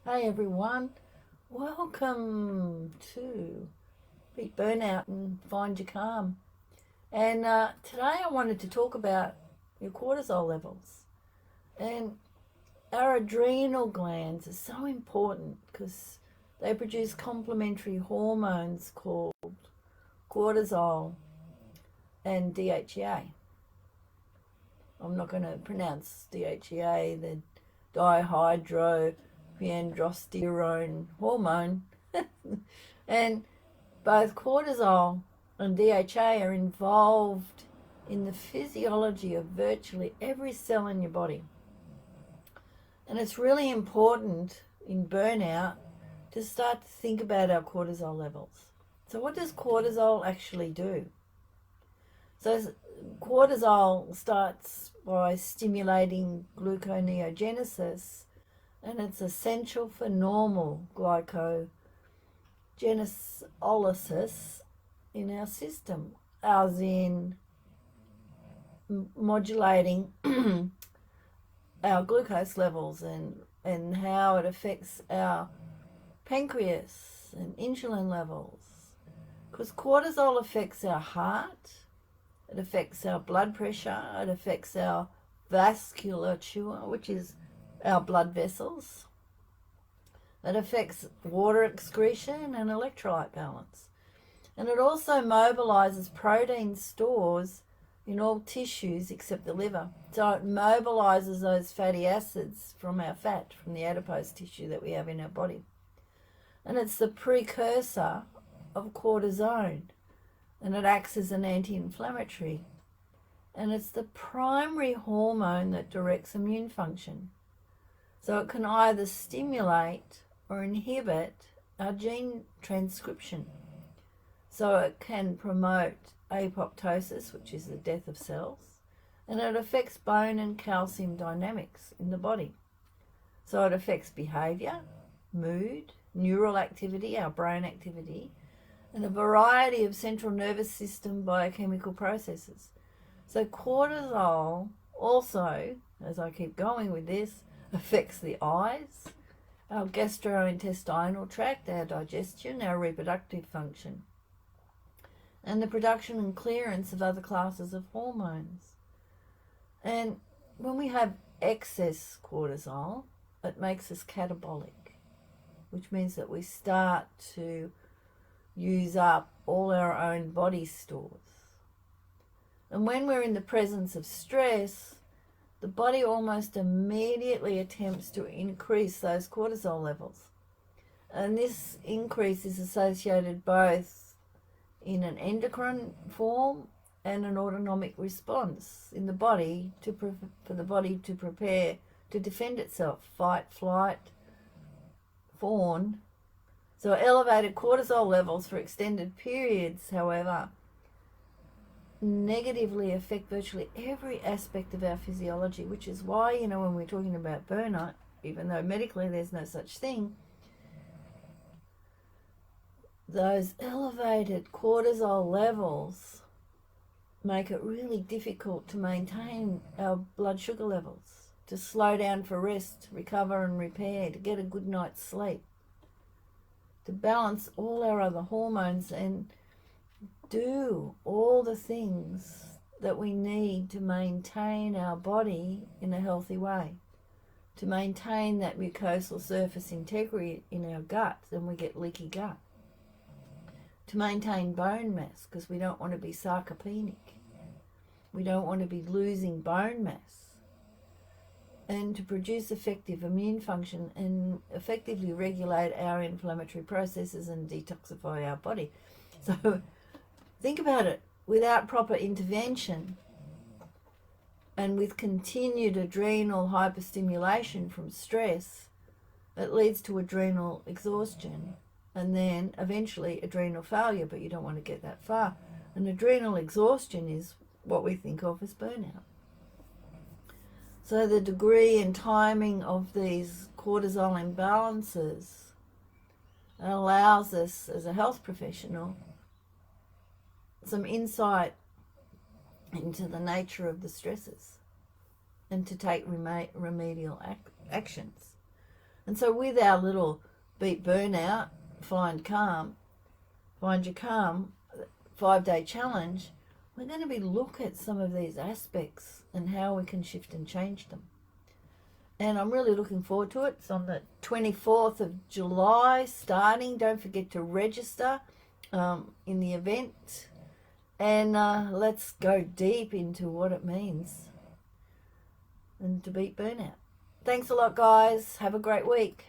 Hey everyone, welcome to Beat Burnout and Find Your Calm. And today I wanted to talk about your cortisol levels. And our adrenal glands are so important because they produce complementary hormones called cortisol and DHEA. I'm not going to pronounce DHEA, the dihydrotestosterone hormone. And both cortisol and DHA are involved in the physiology of virtually every cell in your body. And it's really important in burnout to start to think about our cortisol levels. So what does cortisol actually do? So cortisol starts by stimulating gluconeogenesis, and it's essential for normal glycogenolysis in our system, as in modulating our glucose levels and how it affects our pancreas and insulin levels. Because cortisol affects our heart, it affects our blood pressure, it affects our vasculature, which is our blood vessels. It affects water excretion and electrolyte balance. And it also mobilizes protein stores in all tissues except the liver. So it mobilizes those fatty acids from our fat, from the adipose tissue that we have in our body. And it's the precursor of cortisone, and it acts as an anti-inflammatory. And it's the primary hormone that directs immune function. So it can either stimulate or inhibit our gene transcription. So it can promote apoptosis, which is the death of cells, and it affects bone and calcium dynamics in the body. So it affects behavior, mood, neural activity, our brain activity, and a variety of central nervous system biochemical processes. So cortisol also, as I keep going with this, affects the eyes, our gastrointestinal tract, our digestion, our reproductive function, and the production and clearance of other classes of hormones. And when we have excess cortisol, it makes us catabolic, which means that we start to use up all our own body stores. And when we're in the presence of stress, the body almost immediately attempts to increase those cortisol levels. And this increase is associated both in an endocrine form and an autonomic response in the body for the body to prepare to defend itself, fight, flight, fawn. So elevated cortisol levels for extended periods, however, negatively affect virtually every aspect of our physiology, which is why, when we're talking about burnout, even though medically there's no such thing, those elevated cortisol levels make it really difficult to maintain our blood sugar levels, to slow down for rest, recover and repair, to get a good night's sleep, to balance all our other hormones and do all the things that we need to maintain our body in a healthy way, to maintain that mucosal surface integrity in our gut, then we get leaky gut, to maintain bone mass because we don't want to be sarcopenic, we don't want to be losing bone mass, and to produce effective immune function and effectively regulate our inflammatory processes and detoxify our body. So think about it, without proper intervention and with continued adrenal hyperstimulation from stress, it leads to adrenal exhaustion and then eventually adrenal failure, but you don't want to get that far. And adrenal exhaustion is what we think of as burnout. So the degree and timing of these cortisol imbalances allows us as a health professional some insight into the nature of the stresses and to take remedial actions. And so with our little Beat Burnout, Find Your Calm 5-day challenge, we're going to look at some of these aspects and how we can shift and change them. And I'm really looking forward to it. It's on the 24th of July starting. Don't forget to register in the event. And let's go deep into what it means and to beat burnout. Thanks a lot, guys. Have a great week.